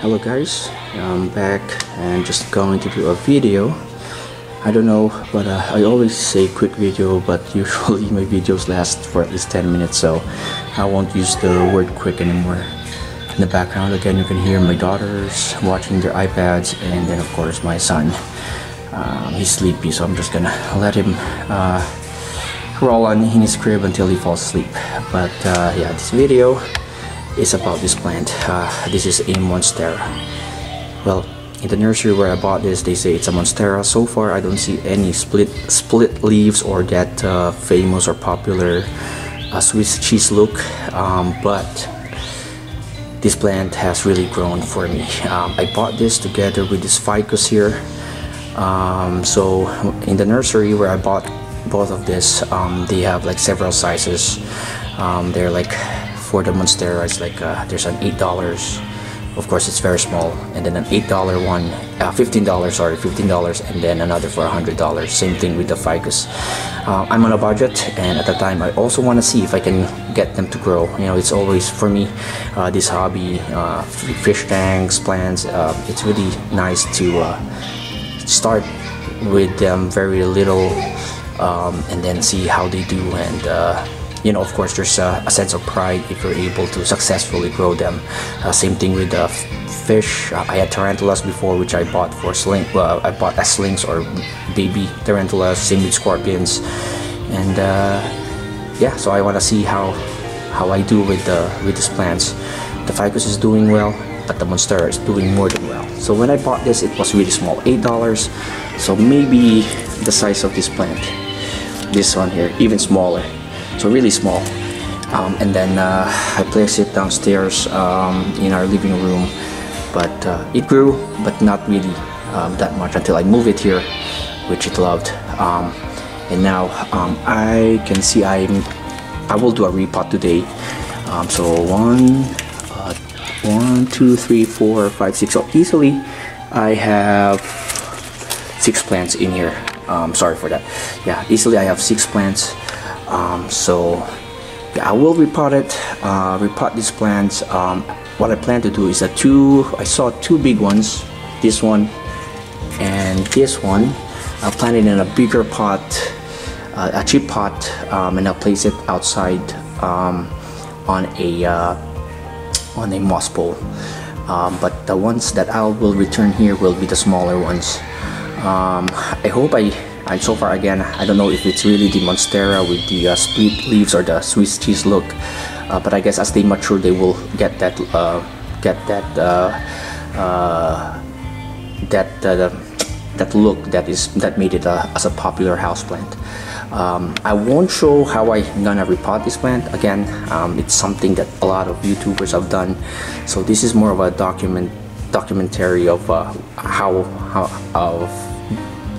Hello guys, I'm back and just going to do a video. I don't know, but I always say quick video, but usually my videos last for at least 10 minutes, so I won't use the word quick anymore. In the background again you can hear my daughters watching their iPads, and then of course my son. He's sleepy, so I'm just gonna let him roll on in his crib until he falls asleep. But yeah, this video is about this plant. This is a Monstera. Well, in the nursery where I bought this, they say it's a Monstera. So far I don't see any split leaves or that famous or popular Swiss cheese look, but this plant has really grown for me. I bought this together with this ficus here. So in the nursery where I bought both of this, they have like several sizes. They're like, for the Monstera, it's like there's an $8, of course it's very small, and then an $8 one, $15, sorry, $15, and then another for $100. Same thing with the ficus. I'm on a budget, and at the time I also want to see if I can get them to grow. You know, it's always for me this hobby, fish tanks, plants. It's really nice to start with them very little, and then see how they do. And you know, of course there's a sense of pride if you're able to successfully grow them. Same thing with fish. I had tarantulas before, which I bought for I bought as slings or baby tarantulas. Same with scorpions. And yeah, so I want to see how I do with these plants. The ficus is doing well, but the Monstera is doing more than well. So when I bought this, it was really small, $8. So maybe the size of this plant, this one here, even smaller. So really small. And then I placed it downstairs in our living room, but it grew, but not really that much until I moved it here, which it loved. And now I can see I will do a repot today. So 1, 2, 3, 4, 5, 6. So easily I have 6 plants in here. Sorry for that. Yeah, easily I have 6 plants. So yeah, I will repot it, repot these plants. What I plan to do is that I saw 2 big ones, this one and this one. I'll plant it in a bigger pot, a cheap pot, and I'll place it outside on a moss pole. But the ones that I will return here will be the smaller ones. I hope so far again, I don't know if it's really the Monstera with the split leaves or the Swiss cheese look, but I guess as they mature they will get that look that made it as a popular houseplant. I won't show how I'm gonna repot this plant again. It's something that a lot of YouTubers have done, so this is more of a documentary of how of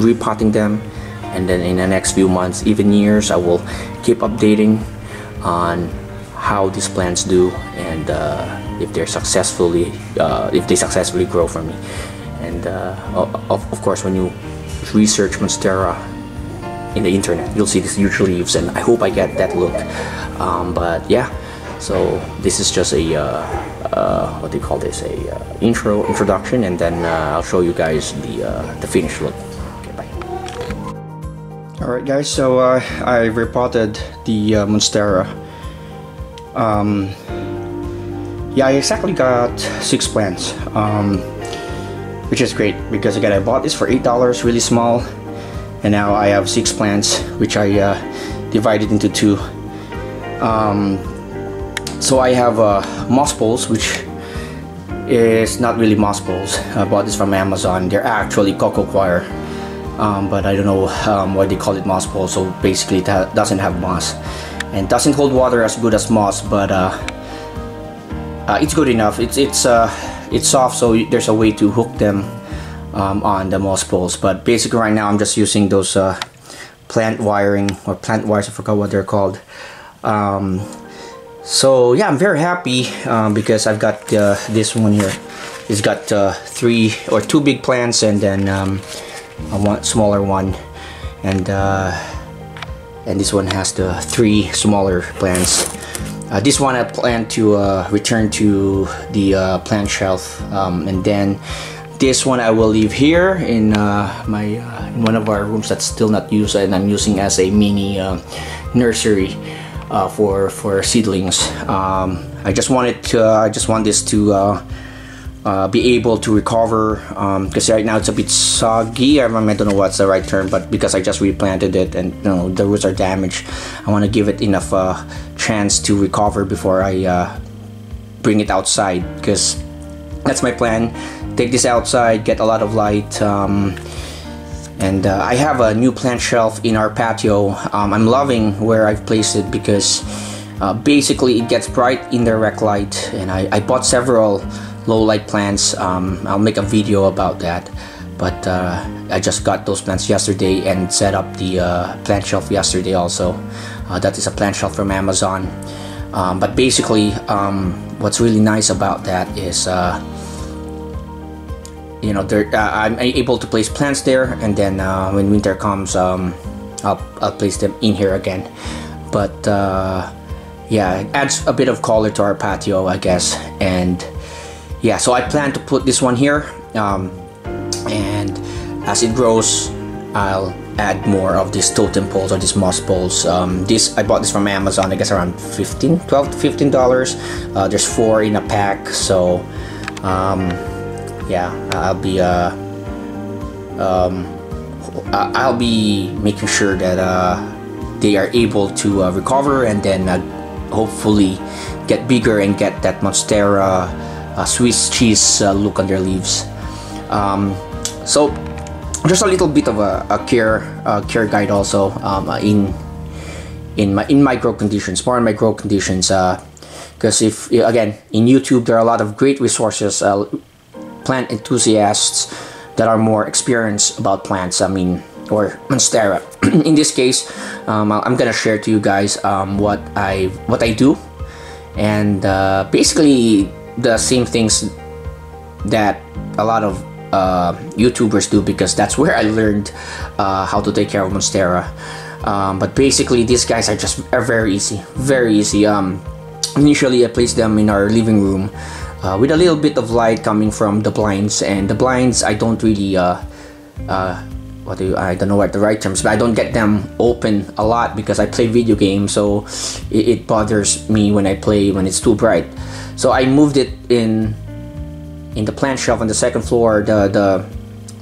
repotting them. And then in the next few months, even years, I will keep updating on how these plants do, and if they successfully grow for me. And of course, when you research Monstera in the internet, you'll see these huge leaves, and I hope I get that look. But yeah, so this is just a what do you call this? Introduction, and then I'll show you guys the finished look. Alright guys, so I repotted the Monstera. Yeah, I exactly got 6 plants, which is great because again I bought this for $8, really small, and now I have 6 plants, which I divided into 2. So I have moss poles, which is not really moss poles. I bought this from Amazon. They're actually cocoa coir. But I don't know why they call it moss pole. So basically it doesn't have moss and doesn't hold water as good as moss, but it's good enough. It's soft, so there's a way to hook them on the moss poles. But basically right now I'm just using those plant wiring or plant wires, I forgot what they're called. So yeah, I'm very happy because I've got this one here. It's got 2 big plants, and then a smaller one, and this one has the 3 smaller plants. This one I plan to return to the plant shelf, and then this one I will leave here in in one of our rooms that's still not used, and I'm using as a mini nursery for seedlings. I just want this to be able to recover, because right now it's a bit soggy. I don't know what's the right term, but because I just replanted it and the roots are damaged, I want to give it enough chance to recover before I bring it outside, because that's my plan. Take this outside, get a lot of light, and I have a new plant shelf in our patio. I'm loving where I've placed it because basically it gets bright indirect light, and I bought several low light plants. I'll make a video about that, but I just got those plants yesterday and set up the plant shelf yesterday also. That is a plant shelf from Amazon, but basically what's really nice about that is I'm able to place plants there, and then when winter comes, I'll place them in here again. But yeah, it adds a bit of color to our patio, I guess. And yeah, so I plan to put this one here, and as it grows, I'll add more of these totem poles or these moss poles. I bought this from Amazon, I guess around $12 to $15. There's 4 in a pack, so yeah, I'll be making sure that they are able to recover, and then hopefully get bigger and get that Monstera Swiss cheese look on their leaves. So just a little bit of a care guide also in my grow conditions, more in my grow conditions, because if again in YouTube there are a lot of great resources, plant enthusiasts that are more experienced about plants, or Monstera. In this case, I'm gonna share to you guys what I do, and basically the same things that a lot of YouTubers do, because that's where I learned how to take care of Monstera. But basically these guys are very easy. Initially I placed them in our living room with a little bit of light coming from the blinds, and the blinds I don't really I don't know what the right terms, but I don't get them open a lot because I play video games, so it bothers me when I play when it's too bright. So I moved it in the plant shelf on the second floor,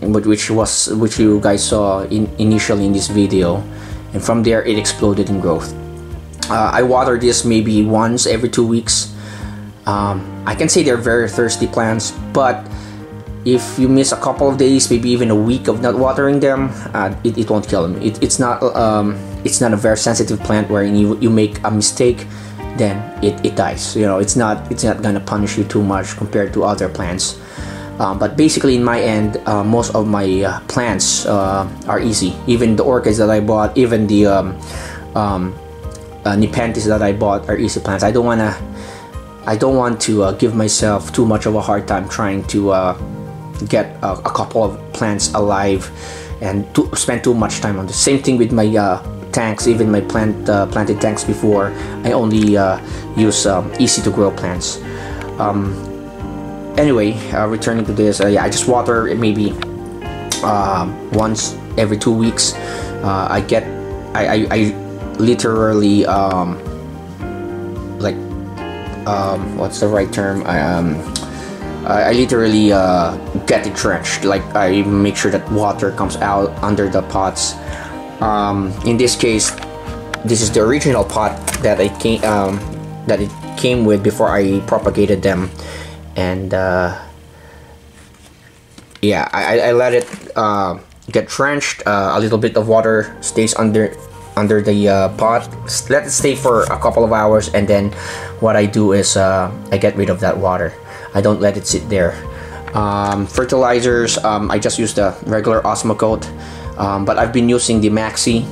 which you guys saw initially in this video, and from there it exploded in growth. I water this maybe once every 2 weeks. I can say they're very thirsty plants, but if you miss a couple of days, maybe even a week of not watering them, it won't kill them. It's not a very sensitive plant where you make a mistake, then it dies. It's not gonna punish you too much compared to other plants. But basically in my end, most of my plants are easy. Even the orchids that I bought, even the Nepenthes that I bought are easy plants. I don't want to give myself too much of a hard time trying to get a couple of plants alive and to spend too much time on this. Same thing with my tanks, even my planted tanks before. I only use easy to grow plants. Anyway, returning to this, yeah, I just water it maybe once every 2 weeks. I literally what's the right term? I literally get it drenched. Like, I make sure that water comes out under the pots. In this case, this is the original pot that it came with before I propagated them, and yeah, I let it get drenched. A little bit of water stays under the pot. Let it stay for a couple of hours, and then what I do is I get rid of that water. I don't let it sit there. Fertilizers, I just use the regular Osmocote, but I've been using the Maxi.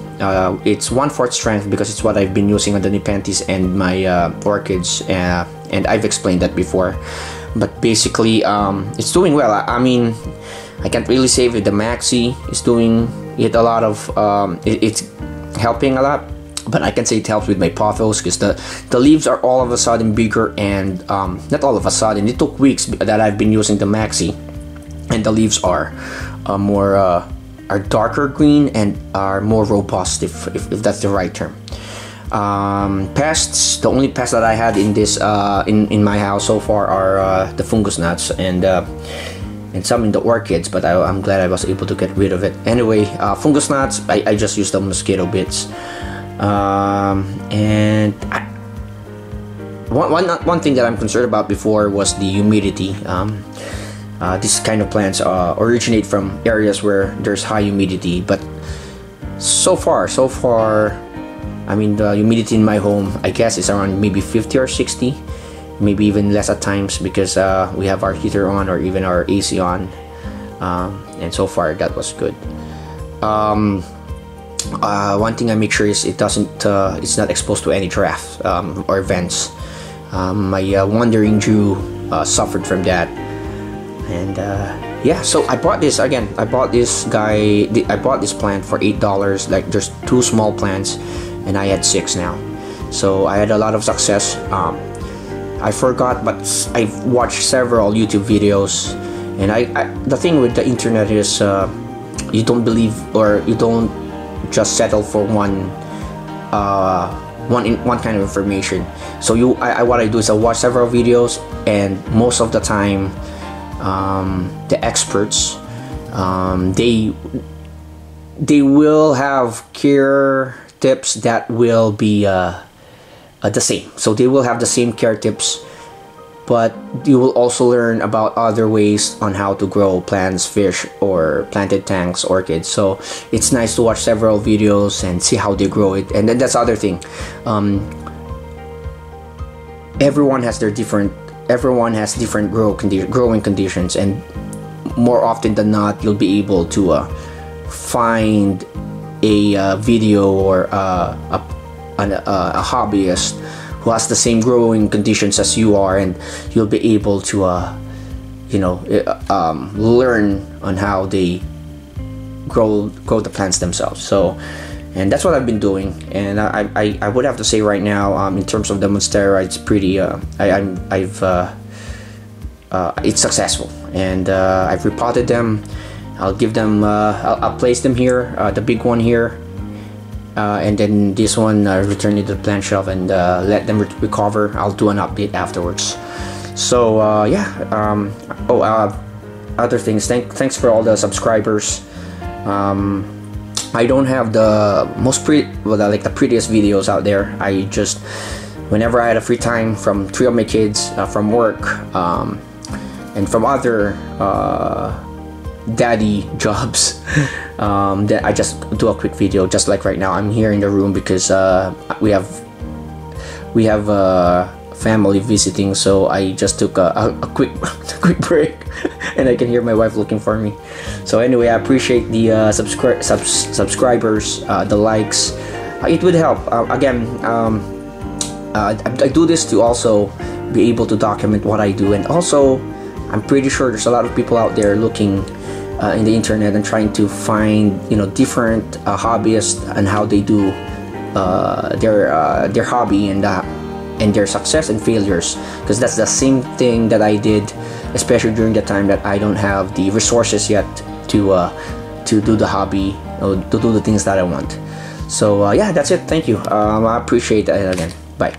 It's 1/4 strength because it's what I've been using on the Nepenthes and my orchids, and I've explained that before. But basically, it's doing well. I mean, I can't really say if the Maxi is doing it a lot of. It's helping a lot. but I can say it helps with my pothos because the leaves are all of a sudden bigger, and not all of a sudden, it took weeks that I've been using the Maxi, and the leaves are more are darker green and are more robust, if that's the right term. Pests, the only pests that I had in this in my house so far are the fungus gnats and some in the orchids, but I'm glad I was able to get rid of it. Anyway, fungus gnats, I just used the mosquito bits. And one thing that I'm concerned about before was the humidity. These kind of plants originate from areas where there's high humidity, but so far, I mean, the humidity in my home, I guess, is around maybe 50 or 60, maybe even less at times, because we have our heater on or even our AC on, and so far that was good. One thing I make sure is it's not exposed to any draft or vents. My wandering Jew suffered from that. And yeah, so I bought this again. I bought this plant for $8. Like, there's 2 small plants, and I had 6 now. So I had a lot of success. I forgot, but I've watched several YouTube videos, and the thing with the internet is you don't believe, or you don't just settle for one kind of information. So what I do is I watch several videos, and most of the time the experts, they will have care tips that will be the same. So they will have the same care tips, but you will also learn about other ways on how to grow plants, fish, or planted tanks, orchids. So it's nice to watch several videos and see how they grow it. And then that's the other thing. Everyone has different growing conditions, and more often than not, you'll be able to find a video or a hobbyist who has the same growing conditions as you are, and you'll be able to learn on how they grow the plants themselves. So, and that's what I've been doing, and I would have to say right now, in terms of the Monstera, it's pretty it's successful, and I've repotted them. I'll give them I'll place them here, the big one here, and then this one return it to the plant shelf and let them recover. I'll do an update afterwards. So yeah, other things, thanks for all the subscribers. I don't have the like the prettiest videos out there. I just, whenever I had a free time from 3 of my kids, from work, and from other daddy jobs, that I just do a quick video. Just like right now, I'm here in the room because we have family visiting, so I just took a quick break, and I can hear my wife looking for me. So anyway, I appreciate the subscribers, the likes. It would help. Again, I do this to also be able to document what I do, and also I'm pretty sure there's a lot of people out there looking in the internet and trying to find different hobbyists and how they do their hobby and their success and failures, because that's the same thing that I did, especially during the time that I don't have the resources yet to do the hobby, or to do the things that I want. So yeah, that's it. Thank you. I appreciate it again. Bye.